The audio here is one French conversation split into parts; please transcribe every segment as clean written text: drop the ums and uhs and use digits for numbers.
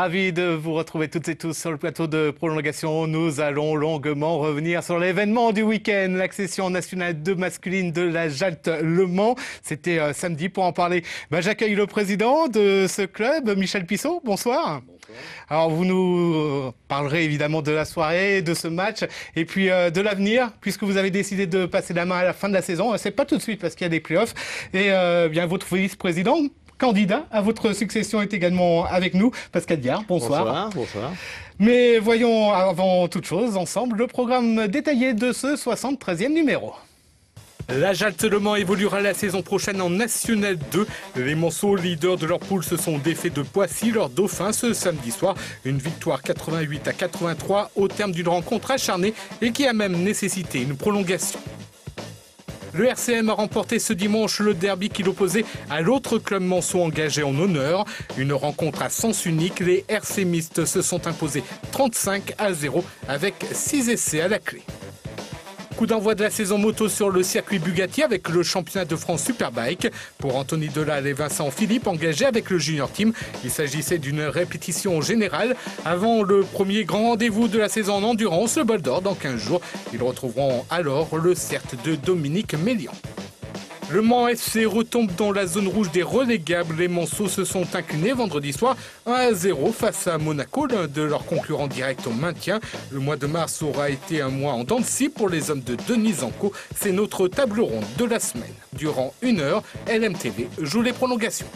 ravi de vous retrouver toutes et tous sur le plateau de prolongation. Nous allons longuement revenir sur l'événement du week-end, l'accession nationale 2 masculine de la Jalt Le Mans. C'était samedi. Pour en parler, j'accueille le président de ce club, Michel Pissot. Bonsoir. Bonsoir. Alors vous nous parlerez évidemment de la soirée, de ce match et puis de l'avenir, puisque vous avez décidé de passer la main à la fin de la saison. C'est pas tout de suite parce qu'il y a des playoffs. Et bien votre vice-président, candidat à votre succession, est également avec nous, Pascal Diard. Bonsoir. Bonsoir, bonsoir. Mais voyons avant toute chose ensemble le programme détaillé de ce 73e numéro. La Jalt Le Mans évoluera la saison prochaine en National 2. Les Monceaux, leaders de leur poule, se sont défaits de Poissy, leur dauphin, ce samedi soir. Une victoire 88-83 au terme d'une rencontre acharnée et qui a même nécessité une prolongation. Le RCM a remporté ce dimanche le derby qui l'opposait à l'autre club manceau engagé en honneur. Une rencontre à sens unique. Les RCMistes se sont imposés 35-0 avec 6 essais à la clé. Coup d'envoi de la saison moto sur le circuit Bugatti avec le championnat de France Superbike. Pour Anthony Delal et Vincent Philippe engagés avec le Junior Team, il s'agissait d'une répétition générale avant le premier grand rendez-vous de la saison en endurance, le Bol d'Or, dans 15 jours. Ils retrouveront alors le CERT de Dominique Mélian. Le Mans FC retombe dans la zone rouge des relégables. Les Monceaux se sont inclinés vendredi soir 1-0 face à Monaco, l'un de leurs concurrents directs au maintien. Le mois de mars aura été un mois en dents de scie pour les hommes de Denis Zanco. C'est notre table ronde de la semaine. Durant 1 heure, LMTV joue les prolongations.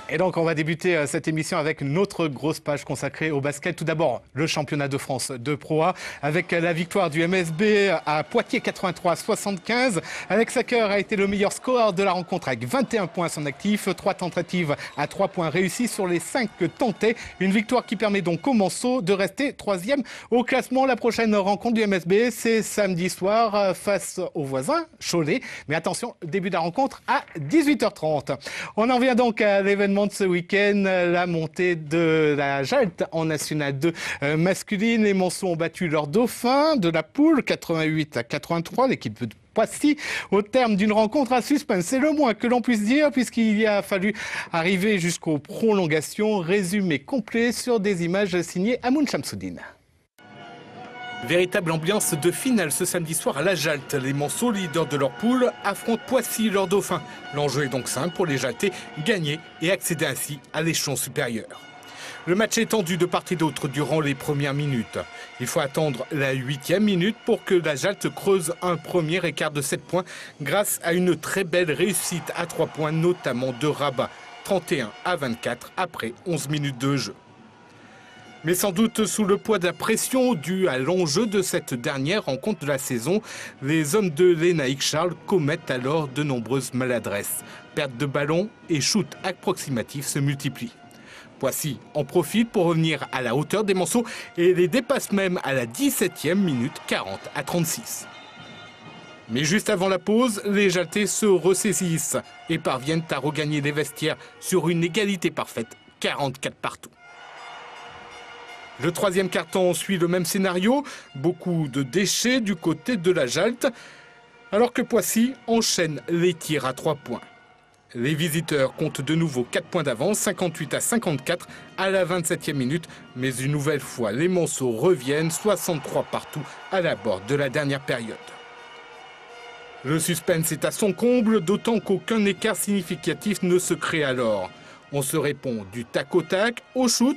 Et donc on va débuter cette émission avec notre grosse page consacrée au basket. Tout d'abord, le championnat de France de Pro A avec la victoire du MSB à Poitiers 83-75. Alex Sacker a été le meilleur scoreur de la rencontre avec 21 points à son actif, 3 tentatives à 3 points réussis sur les 5 tentés. Une victoire qui permet donc aux Monceaux de rester 3e au classement. La prochaine rencontre du MSB, c'est samedi soir face aux voisins Cholet. Mais attention, début de la rencontre à 18h30. On en vient donc à l'événement de ce week-end, la montée de la Jalt en National 2 masculine. Les Monceaux ont battu leur dauphin de la poule 88-83, l'équipe de Poissy, au terme d'une rencontre à suspense. C'est le moins que l'on puisse dire, puisqu'il a fallu arriver jusqu'aux prolongations. Résumé complet sur des images signées Amoun Chamsoudine. Véritable ambiance de finale ce samedi soir à la Jalt. Les Monceaux, leaders de leur poule, affrontent Poissy, leur dauphin. L'enjeu est donc simple pour les Jaltais, gagner et accéder ainsi à l'échelon supérieur. Le match est tendu de part et d'autre durant les premières minutes. Il faut attendre la 8e minute pour que la Jalt creuse un premier écart de 7 points grâce à une très belle réussite à 3 points, notamment de Rabat, 31-24 après 11 minutes de jeu. Mais sans doute sous le poids de la pression due à l'enjeu de cette dernière rencontre de la saison, les hommes de Lénaïque Charles commettent alors de nombreuses maladresses. Perte de ballon et shoot approximatifs se multiplient. Poissy en profite pour revenir à la hauteur des Monceaux et les dépasse même à la 17e minute 40-36. Mais juste avant la pause, les Jaltais se ressaisissent et parviennent à regagner les vestiaires sur une égalité parfaite, 44 partout. Le troisième quart-temps suit le même scénario, beaucoup de déchets du côté de la Jalt, alors que Poissy enchaîne les tirs à 3 points. Les visiteurs comptent de nouveau 4 points d'avance, 58-54 à la 27e minute, mais une nouvelle fois, les Monceaux reviennent 63 partout à la borde de la dernière période. Le suspense est à son comble, d'autant qu'aucun écart significatif ne se crée alors. On se répond du tac au tac, au shoot,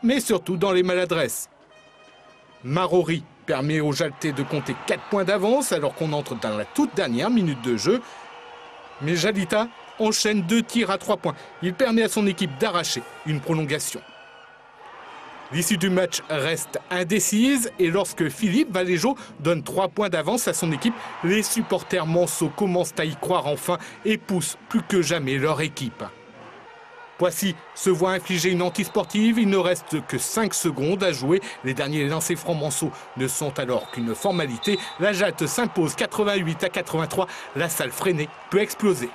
mais surtout dans les maladresses. Marori permet aux Jaltais de compter 4 points d'avance alors qu'on entre dans la toute dernière minute de jeu. Mais Jalita enchaîne 2 tirs à 3 points. Il permet à son équipe d'arracher une prolongation. L'issue du match reste indécise et lorsque Philippe Valéjo donne 3 points d'avance à son équipe, les supporters Monceaux commencent à y croire enfin et poussent plus que jamais leur équipe. Poissy se voit infliger une antisportive, il ne reste que 5 secondes à jouer. Les derniers lancers francs Monceaux ne sont alors qu'une formalité. La Jalt s'impose 88-83, la salle freinée peut exploser.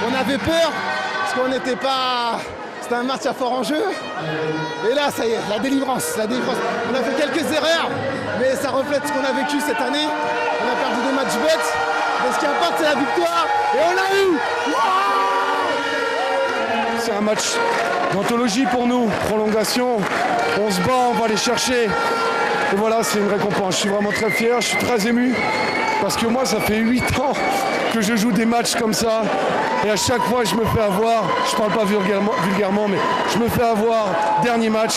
On avait peur, parce qu'on n'était pas... C'était un match à fort enjeu. Et là, ça y est, la délivrance. On a fait quelques erreurs, mais ça reflète ce qu'on a vécu cette année. On a perdu des matchs bêtes. Mais ce qui importe, c'est la victoire. Et on l'a eu. C'est un match d'anthologie pour nous. Prolongation, on se bat, on va aller chercher. Et voilà, c'est une récompense. Je suis vraiment très fier, je suis très ému. Parce que moi, ça fait 8 ans que je joue des matchs comme ça. Et à chaque fois, je me fais avoir. Je parle pas vulgairement, mais je me fais avoir. Dernier match.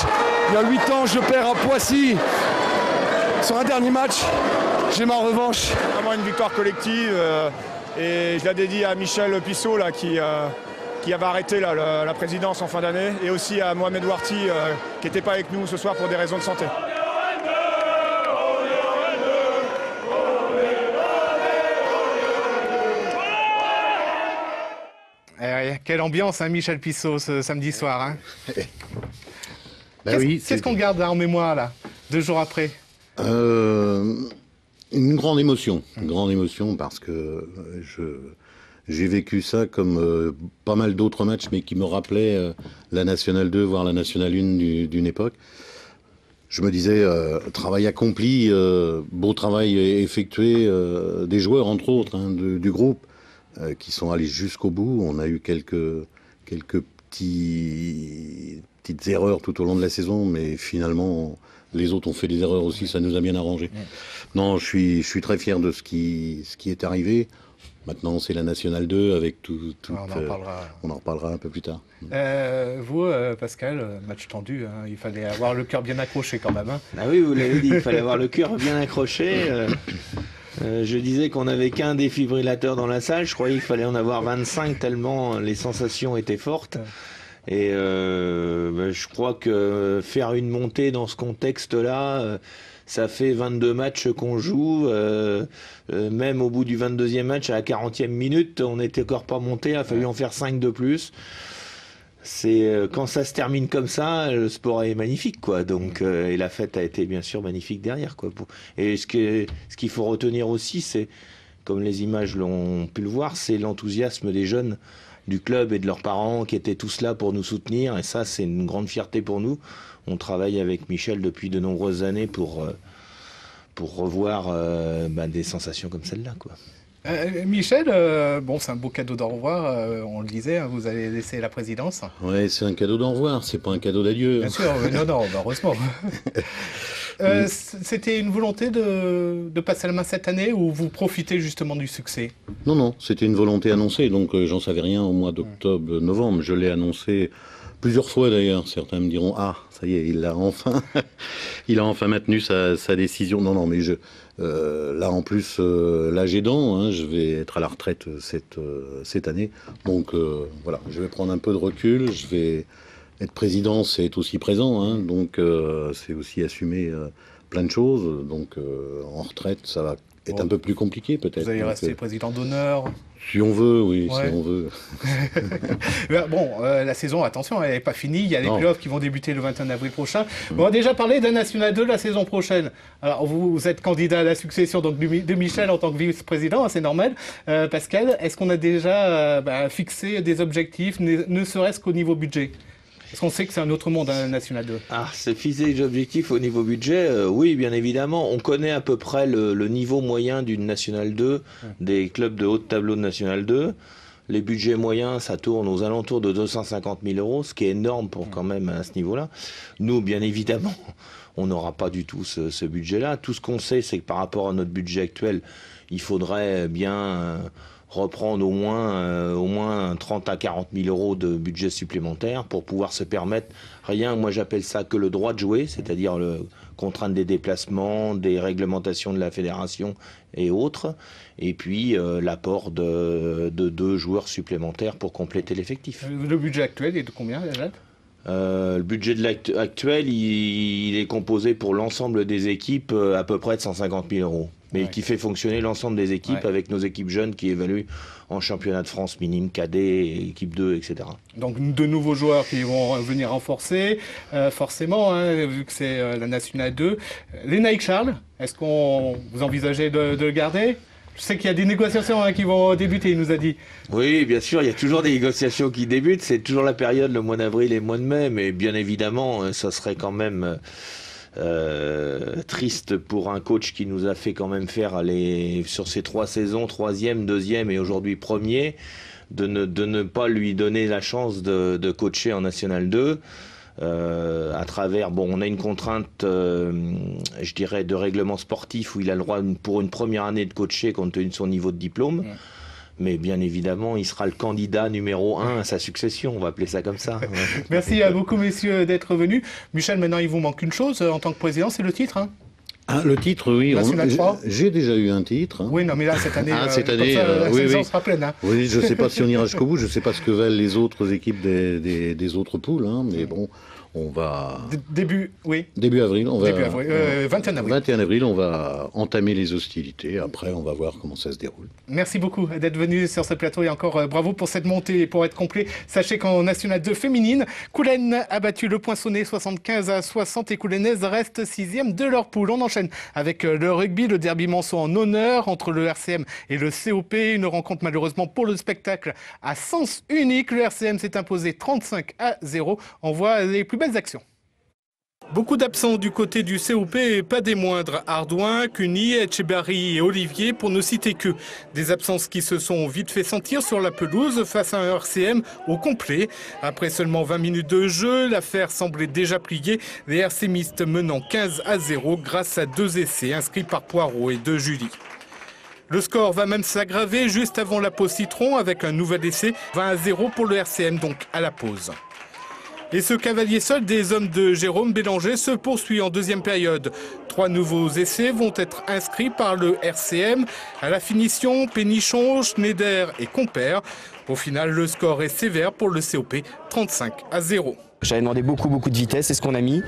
Il y a 8 ans, je perds à Poissy. Sur un dernier match, j'ai ma revanche. Vraiment une victoire collective. Et je la dédie à Michel Pissot là, qui avait arrêté là, la présidence en fin d'année. Et aussi à Mohamed Warti qui n'était pas avec nous ce soir pour des raisons de santé. Quelle ambiance, hein, Michel Pissot, ce samedi soir. Hein. Qu'est-ce qu'on garde là, en mémoire, là, 2 jours après? Une grande émotion parce que j'ai vécu ça comme pas mal d'autres matchs, mais qui me rappelaient la Nationale 2, voire la Nationale 1 d'une époque. Je me disais, travail accompli, beau travail effectué, des joueurs entre autres, hein, du groupe, qui sont allés jusqu'au bout. On a eu quelques petites erreurs tout au long de la saison, mais finalement, les autres ont fait des erreurs aussi, ça nous a bien arrangé. Non, je suis très fier de ce qui est arrivé. Maintenant, c'est la Nationale 2 avec tout. On en reparlera un peu plus tard. Vous, Pascal, match tendu, hein, il fallait avoir le cœur bien accroché quand même. Hein. Ah oui, vous l'avez dit, il fallait avoir le cœur bien accroché. Je disais qu'on n'avait qu'un défibrillateur dans la salle. Je croyais qu'il fallait en avoir 25 tellement les sensations étaient fortes. Et je crois que faire une montée dans ce contexte-là, ça fait 22 matchs qu'on joue. Même au bout du 22e match, à la 40e minute, on n'était encore pas monté. Il a fallu en faire 5 de plus. Quand ça se termine comme ça, le sport est magnifique, quoi. Donc, et la fête a été bien sûr magnifique derrière, quoi. Et ce qu'il faut retenir aussi, c'est, comme les images l'ont pu le voir, c'est l'enthousiasme des jeunes du club et de leurs parents qui étaient tous là pour nous soutenir. Et ça, c'est une grande fierté pour nous. On travaille avec Michel depuis de nombreuses années pour revoir des sensations comme celle-là, quoi. Michel, c'est un beau cadeau d'au revoir, on le disait, hein, vous allez laisser la présidence. Oui, c'est un cadeau d'au revoir, c'est pas un cadeau d'adieu. Bien sûr, non, heureusement. C'était une volonté de passer la main cette année ou vous profitez justement du succès? Non, c'était une volonté annoncée, donc j'en savais rien au mois d'octobre, novembre. Je l'ai annoncé plusieurs fois d'ailleurs. Certains me diront, ah, ça y est, il a enfin maintenu sa décision. Non, mais là en plus, l'âge aidant, hein, je vais être à la retraite cette année. Donc voilà, je vais prendre un peu de recul, je vais être président, c'est être aussi présent, hein, donc c'est aussi assumer plein de choses. Donc en retraite, ça va être un peu plus compliqué peut-être. Vous allez rester président d'honneur? Si on veut, oui, si on veut. La saison, attention, elle n'est pas finie. Il y a les playoffs qui vont débuter le 21 avril prochain. On va déjà parler de la Nationale 2 la saison prochaine. Alors, vous êtes candidat à la succession donc, de Michel en tant que vice-président, hein, c'est normal. Pascal, est-ce qu'on a déjà fixé des objectifs, ne serait-ce qu'au niveau budget? Parce qu'on sait que c'est un autre monde, hein, la Nationale 2. C'est fixer des objectifs au niveau budget, oui, bien évidemment. On connaît à peu près le niveau moyen d'une Nationale 2, des clubs de haut de tableau de Nationale 2. Les budgets moyens, ça tourne aux alentours de 250 000 €, ce qui est énorme pour quand même à ce niveau-là. Nous, bien évidemment, on n'aura pas du tout ce budget-là. Tout ce qu'on sait, c'est que par rapport à notre budget actuel, il faudrait bien reprendre au moins 30 à 40 000 € de budget supplémentaire pour pouvoir se permettre moi j'appelle ça que le droit de jouer, c'est-à-dire le contrainte des déplacements, des réglementations de la fédération et autres, et puis l'apport de 2 joueurs supplémentaires pour compléter l'effectif. Le budget actuel est de combien, Jade ? Le budget actuel, il est composé pour l'ensemble des équipes à peu près de 150 000 €. Mais qui fait fonctionner l'ensemble des équipes avec nos équipes jeunes qui évaluent en championnat de France minime, cadet, équipe 2, etc. Donc de nouveaux joueurs qui vont venir renforcer, forcément, hein, vu que c'est la Nationale 2. Lénaïque Charles, est-ce qu'on vous envisagez de le garder ? Je sais qu'il y a des négociations qui vont débuter, il nous a dit. Oui, bien sûr, il y a toujours des négociations qui débutent. C'est toujours la période, le mois d'avril et le mois de mai. Mais bien évidemment, ça serait quand même Triste pour un coach qui nous a fait quand même faire sur ces 3 saisons, 3e, 2e et aujourd'hui 1er, de ne pas lui donner la chance de coacher en National 2. À travers, on a une contrainte, je dirais, de règlement sportif où il a le droit pour une première année de coacher compte tenu de son niveau de diplôme. Mais bien évidemment, il sera le candidat numéro 1 à sa succession, on va appeler ça comme ça. Merci à beaucoup, messieurs, d'être venus. Michel, maintenant, il vous manque une chose en tant que président, c'est le titre, hein? Le titre, oui. J'ai déjà eu un titre. Oui, non, mais là, cette année, cette année la saison sera pleine. Hein. Oui, je ne sais pas si on ira jusqu'au bout. Je ne sais pas ce que valent les autres équipes des autres poules. Hein, mais bon, on va... Début avril. 21 avril. 21 avril, on va entamer les hostilités. Après, on va voir comment ça se déroule. Merci beaucoup d'être venu sur ce plateau et encore bravo pour cette montée. Et pour être complet, sachez qu'en National 2 féminine, Coulennes a battu le Poinçonnet 75-60 et Coulennaises restent 6e de leur poule. On enchaîne avec le rugby, le derby Manceau en honneur entre le RCM et le COP. Une rencontre malheureusement pour le spectacle à sens unique. Le RCM s'est imposé 35-0. On voit les plus belles actions. Beaucoup d'absents du côté du COP et pas des moindres. Ardouin, Cuny, Etchebarry et Olivier pour ne citer que. Des absences qui se sont vite fait sentir sur la pelouse face à un RCM au complet. Après seulement 20 minutes de jeu, l'affaire semblait déjà pliée. Les RCmistes menant 15-0 grâce à 2 essais inscrits par Poirot et de Julie. Le score va même s'aggraver juste avant la pause citron avec un nouvel essai. 20-0 pour le RCM donc à la pause. Et ce cavalier seul des hommes de Jérôme Bélanger se poursuit en deuxième période. 3 nouveaux essais vont être inscrits par le RCM. À la finition, Pénichon, Schneider et Compère. Au final, le score est sévère pour le COP, 35-0. J'avais demandé beaucoup de vitesse, c'est ce qu'on a mis.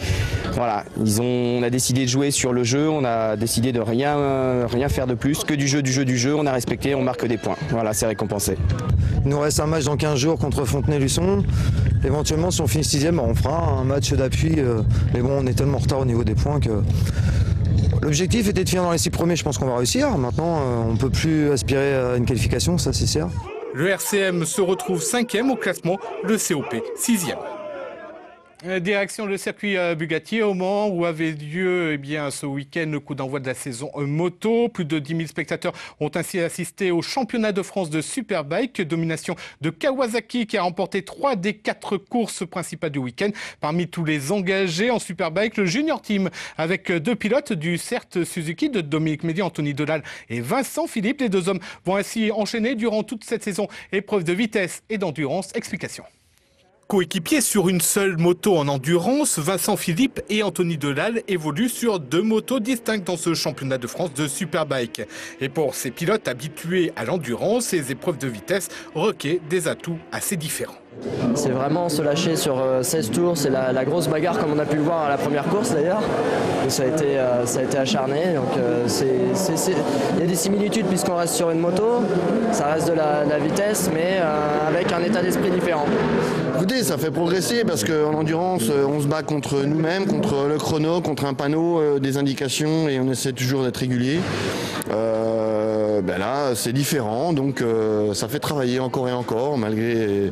Voilà, on a décidé de jouer sur le jeu, on a décidé de rien faire de plus, que du jeu, on a respecté, on marque des points. Voilà, c'est récompensé. Il nous reste un match dans 15 jours contre Fontenay-Luçon. Éventuellement, si on finit 6e, on fera un match d'appui. Mais bon, on est tellement en retard au niveau des points que... L'objectif était de finir dans les 6 premiers, je pense qu'on va réussir. Maintenant, on ne peut plus aspirer à une qualification, ça c'est sûr. Le RCM se retrouve 5e au classement, le COP 6e. Direction le circuit Bugatti au Mans où avait lieu ce week-end le coup d'envoi de la saison moto. Plus de 10 000 spectateurs ont ainsi assisté au championnat de France de Superbike. Domination de Kawasaki qui a remporté 3 des 4 courses principales du week-end. Parmi tous les engagés en Superbike, le Junior Team avec 2 pilotes du CERT Suzuki de Dominique Médy, Anthony Delal et Vincent Philippe. Les 2 hommes vont ainsi enchaîner durant toute cette saison épreuves de vitesse et d'endurance. Explication. Coéquipiers sur une seule moto en endurance, Vincent Philippe et Anthony Delal évoluent sur 2 motos distinctes dans ce championnat de France de Superbike. Et pour ces pilotes habitués à l'endurance, ces épreuves de vitesse requièrent des atouts assez différents. C'est vraiment se lâcher sur 16 tours, c'est la grosse bagarre comme on a pu le voir à la première course d'ailleurs. Ça a été acharné, donc il y a des similitudes puisqu'on reste sur une moto, ça reste de la vitesse mais avec un état d'esprit différent. Écoutez, ça fait progresser parce qu'en endurance, on se bat contre nous-mêmes, contre le chrono, contre un panneau, des indications et on essaie toujours d'être régulier. Là, c'est différent, donc ça fait travailler encore et encore, malgré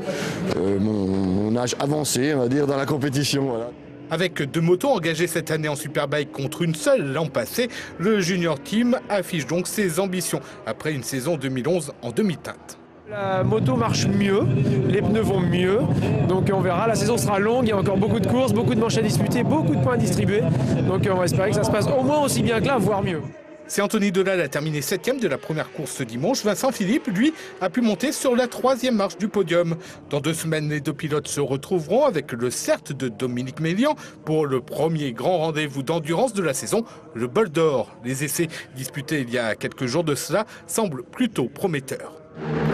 mon âge avancé, on va dire, dans la compétition. Voilà. Avec 2 motos engagées cette année en Superbike contre une seule l'an passé, le Junior Team affiche donc ses ambitions après une saison 2011 en demi-teinte. La moto marche mieux, les pneus vont mieux, donc on verra, la saison sera longue, il y a encore beaucoup de courses, beaucoup de manches à disputer, beaucoup de points à distribuer, donc on va espérer que ça se passe au moins aussi bien que là, voire mieux. Si Anthony Delal a terminé 7e de la première course ce dimanche, Vincent Philippe, lui, a pu monter sur la 3e marche du podium. Dans 2 semaines, les 2 pilotes se retrouveront avec le CERT de Dominique Mélian pour le premier grand rendez-vous d'endurance de la saison, le Bol d'Or. Les essais disputés il y a quelques jours de cela semblent plutôt prometteurs.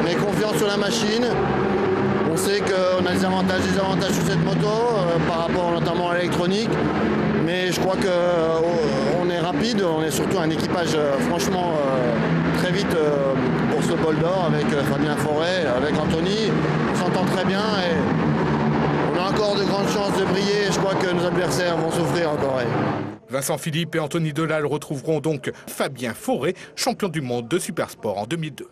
On est confiant sur la machine. On sait qu'on a des avantages sur cette moto par rapport notamment à l'électronique. Mais je crois qu'on est rapide, on est surtout un équipage franchement très vite pour ce Bol d'Or avec Fabien Forêt, avec Anthony. On s'entend très bien et on a encore de grandes chances de briller. Je crois que nos adversaires vont souffrir encore. Vincent Philippe et Anthony Delal retrouveront donc Fabien Forêt, champion du monde de Supersport en 2002.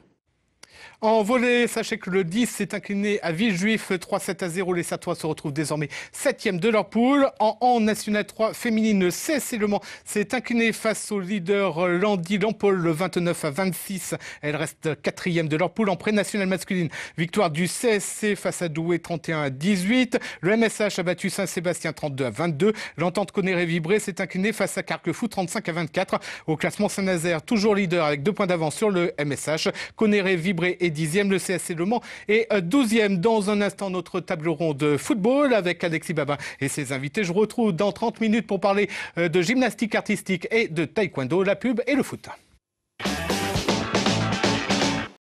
En volley, sachez que le 10 s'est incliné à Villejuif 3-7-0. Les Sartois se retrouvent désormais 7e de leur poule. En National 3 féminine, le CSC Le Mans s'est incliné face au leader Landy Lampol le 29-26. Elle reste 4e de leur poule. En pré-nationale masculine, victoire du CSC face à Douai 31-18. Le MSH a battu Saint-Sébastien 32-22. L'Entente Conneré-Vibré s'est incliné face à Carquefou 35-24. Au classement, Saint-Nazaire toujours leader avec 2 points d'avance sur le MSH. Conneré-Vibré est 10e, le CSC Le Mans est 12e. Dans un instant, notre table ronde de football avec Alexis Babin et ses invités. Je vous retrouve dans 30 minutes pour parler de gymnastique artistique et de taekwondo, la pub et le foot.